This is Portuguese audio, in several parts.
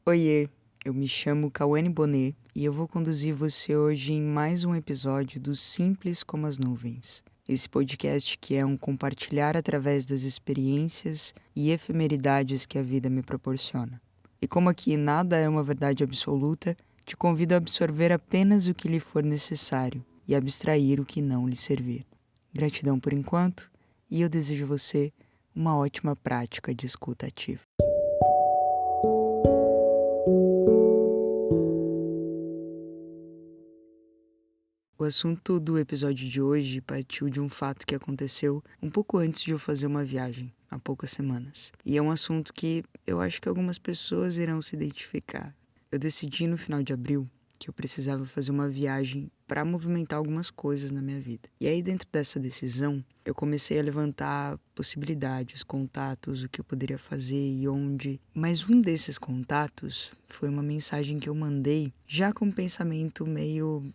Oiê, eu me chamo Cauane Bonet e eu vou conduzir você hoje em mais um episódio do Simples como as Nuvens. Esse podcast que é um compartilhar através das experiências e efemeridades que a vida me proporciona. E como aqui nada é uma verdade absoluta, te convido a absorver apenas o que lhe for necessário e abstrair o que não lhe servir. Gratidão por enquanto e eu desejo a você uma ótima prática de escuta ativa. O assunto do episódio de hoje partiu de um fato que aconteceu um pouco antes de eu fazer uma viagem, há poucas semanas. E é um assunto que eu acho que algumas pessoas irão se identificar. Eu decidi no final de abril que eu precisava fazer uma viagem para movimentar algumas coisas na minha vida. E aí, dentro dessa decisão, eu comecei a levantar possibilidades, contatos, o que eu poderia fazer e onde. Mas um desses contatos foi uma mensagem que eu mandei já com um pensamento meio...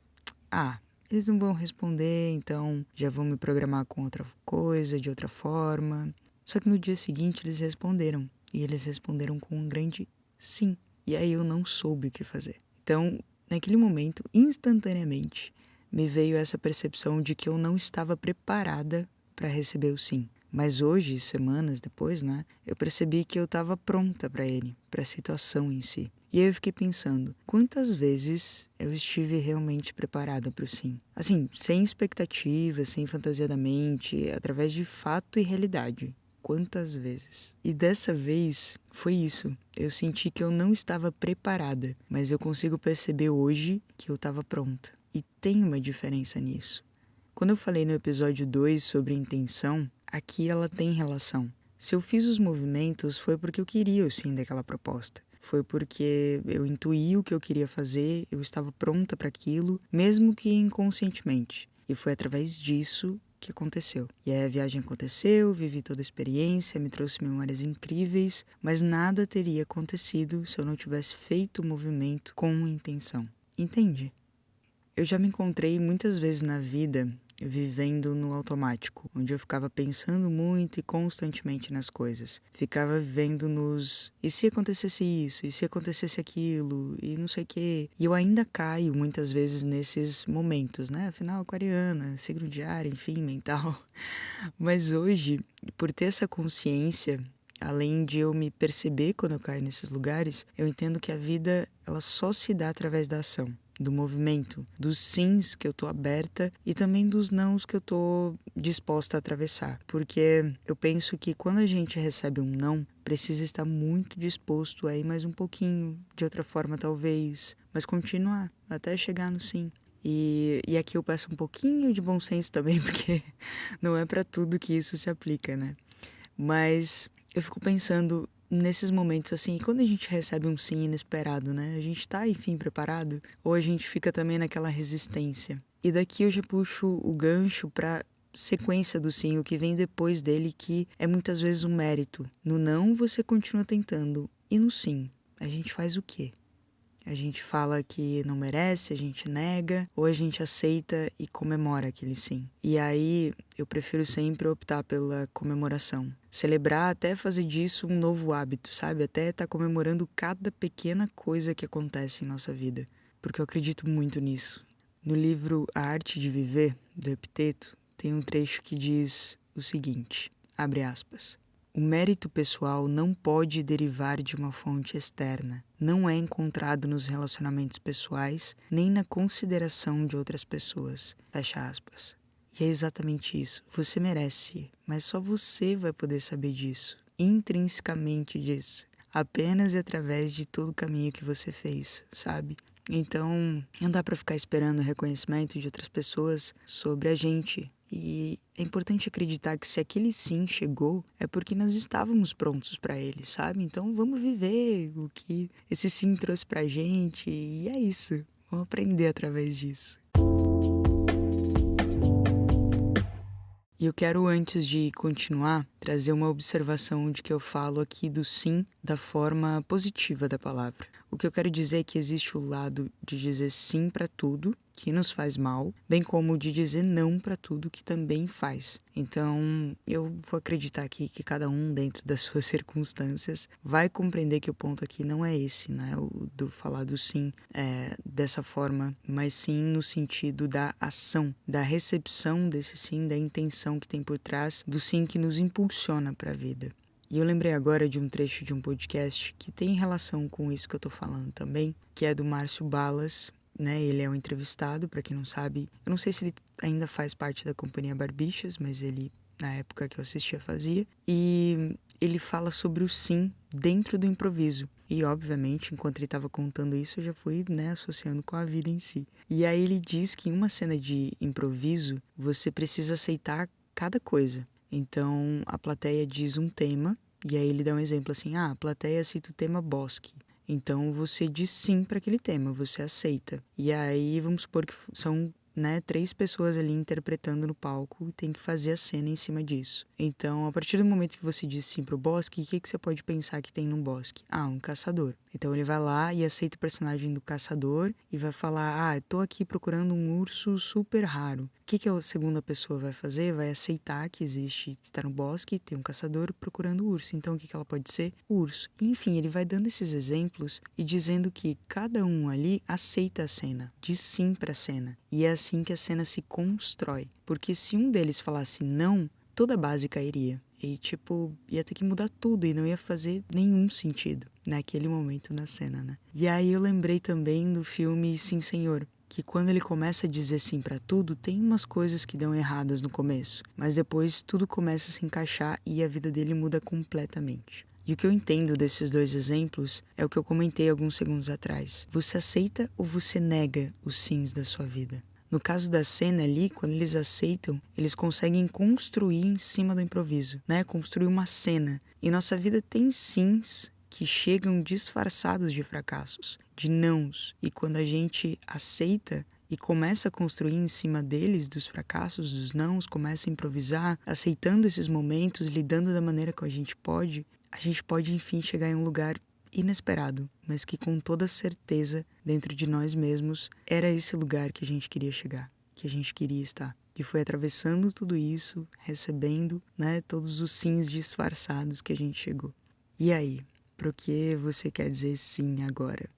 eles não vão responder, então já vão me programar com outra coisa, de outra forma. Só que no dia seguinte eles responderam. E eles responderam com um grande sim. E aí eu não soube o que fazer. Então, naquele momento, instantaneamente, me veio essa percepção de que eu não estava preparada para receber o sim. Mas hoje, semanas depois, eu percebi que eu estava pronta para ele, para a situação em si. E aí eu fiquei pensando, quantas vezes eu estive realmente preparada para o sim? Assim, sem expectativa, sem fantasia da mente, através de fato e realidade. Quantas vezes? E dessa vez foi isso. Eu senti que eu não estava preparada, mas eu consigo perceber hoje que eu estava pronta. E tem uma diferença nisso. Quando eu falei no episódio 2 sobre intenção, aqui ela tem relação. Se eu fiz os movimentos foi porque eu queria o sim daquela proposta. Foi porque eu intuí o que eu queria fazer, eu estava pronta para aquilo, mesmo que inconscientemente. E foi através disso que aconteceu. E aí a viagem aconteceu, vivi toda a experiência, me trouxe memórias incríveis, mas nada teria acontecido se eu não tivesse feito o movimento com intenção. Entende? Eu já me encontrei muitas vezes na vida vivendo no automático, onde eu ficava pensando muito e constantemente nas coisas. Ficava vivendo nos e se acontecesse isso, e se acontecesse aquilo, e não sei o quê. E eu ainda caio muitas vezes nesses momentos, Afinal, aquariana, signo de ar, enfim, mental. Mas hoje, por ter essa consciência, além de eu me perceber quando eu caio nesses lugares, eu entendo que a vida ela só se dá através da ação. Do movimento, dos sims que eu tô aberta e também dos nãos que eu tô disposta a atravessar. Porque eu penso que quando a gente recebe um não, precisa estar muito disposto a ir mais um pouquinho, de outra forma talvez, mas continuar até chegar no sim. E aqui eu peço um pouquinho de bom senso também, porque não é para tudo que isso se aplica, Mas eu fico pensando nesses momentos assim, e quando a gente recebe um sim inesperado, A gente tá, enfim, preparado? Ou a gente fica também naquela resistência? E daqui eu já puxo o gancho pra sequência do sim, o que vem depois dele, que é muitas vezes um mérito. No não, você continua tentando. E no sim, a gente faz o quê? A gente fala que não merece, a gente nega, ou a gente aceita e comemora aquele sim. E aí eu prefiro sempre optar pela comemoração. Celebrar até fazer disso um novo hábito, sabe? Até estar comemorando cada pequena coisa que acontece em nossa vida. Porque eu acredito muito nisso. No livro A Arte de Viver, do Epiteto, tem um trecho que diz o seguinte, abre aspas. O mérito pessoal não pode derivar de uma fonte externa. Não é encontrado nos relacionamentos pessoais, nem na consideração de outras pessoas. Fecha aspas. E é exatamente isso. Você merece, mas só você vai poder saber disso, intrinsecamente disso. Apenas e através de todo o caminho que você fez, sabe? Então, não dá pra ficar esperando o reconhecimento de outras pessoas sobre a gente. E é importante acreditar que se aquele sim chegou, é porque nós estávamos prontos para ele, sabe? Então vamos viver o que esse sim trouxe pra gente e é isso. Vamos aprender através disso. E eu quero, antes de continuar, trazer uma observação de que eu falo aqui do sim da forma positiva da palavra. O que eu quero dizer é que existe o lado de dizer sim para tudo, que nos faz mal, bem como de dizer não para tudo que também faz. Então, eu vou acreditar aqui que cada um, dentro das suas circunstâncias, vai compreender que o ponto aqui não é esse, né? O do falar do sim dessa forma, mas sim no sentido da ação, da recepção desse sim, da intenção que tem por trás do sim que nos impulsiona para a vida. E eu lembrei agora de um trecho de um podcast que tem relação com isso que eu tô falando também, que é do Márcio Balas, né? Ele é um entrevistado, para quem não sabe. Eu não sei se ele ainda faz parte da Companhia Barbixas, mas ele, na época que eu assistia, fazia. E ele fala sobre o sim dentro do improviso. E, obviamente, enquanto ele estava contando isso, eu já fui, né, associando com a vida em si. E aí ele diz que em uma cena de improviso, você precisa aceitar cada coisa. Então, a plateia diz um tema, e aí ele dá um exemplo assim, a plateia cita o tema bosque. Então, você diz sim para aquele tema, você aceita. E aí, vamos supor que são, né, 3 pessoas ali interpretando no palco e tem que fazer a cena em cima disso. Então, a partir do momento que você diz sim pro bosque, o que você pode pensar que tem num bosque? Um caçador. Então ele vai lá e aceita o personagem do caçador e vai falar, eu tô aqui procurando um urso super raro. O que a segunda pessoa vai fazer? Vai aceitar que existe, que tá no bosque, tem um caçador procurando o urso. Então o que ela pode ser? O urso. Enfim, ele vai dando esses exemplos e dizendo que cada um ali aceita a cena, diz sim pra cena. E é assim que a cena se constrói. Porque se um deles falasse não, toda a base cairia. E, ia ter que mudar tudo e não ia fazer nenhum sentido naquele momento na cena, né? E aí eu lembrei também do filme Sim, Senhor, que quando ele começa a dizer sim pra tudo, tem umas coisas que dão erradas no começo, mas depois tudo começa a se encaixar e a vida dele muda completamente. E o que eu entendo desses 2 exemplos é o que eu comentei alguns segundos atrás. Você aceita ou você nega os sims da sua vida? No caso da cena ali, quando eles aceitam, eles conseguem construir em cima do improviso, né? Construir uma cena. E nossa vida tem sims que chegam disfarçados de fracassos, de nãos. E quando a gente aceita e começa a construir em cima deles, dos fracassos, dos nãos, começa a improvisar, aceitando esses momentos, lidando da maneira que a gente pode enfim chegar em um lugar inesperado, mas que com toda certeza, dentro de nós mesmos, era esse lugar que a gente queria chegar, que a gente queria estar. E foi atravessando tudo isso, recebendo, né, todos os sims disfarçados que a gente chegou. E aí, pro que você quer dizer sim agora?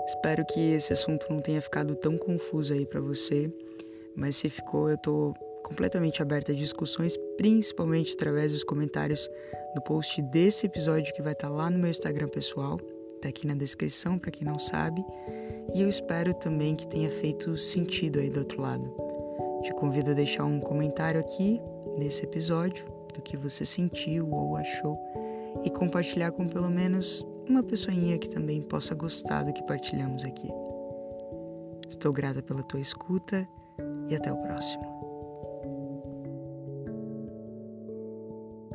Espero que esse assunto não tenha ficado tão confuso aí pra você, mas se ficou, eu tô completamente aberta a discussões, principalmente através dos comentários no post desse episódio que vai estar lá no meu Instagram pessoal, tá aqui na descrição para quem não sabe, e eu espero também que tenha feito sentido aí do outro lado. Te convido a deixar um comentário aqui nesse episódio do que você sentiu ou achou e compartilhar com pelo menos uma pessoinha que também possa gostar do que partilhamos aqui. Estou grata pela tua escuta e até o próximo.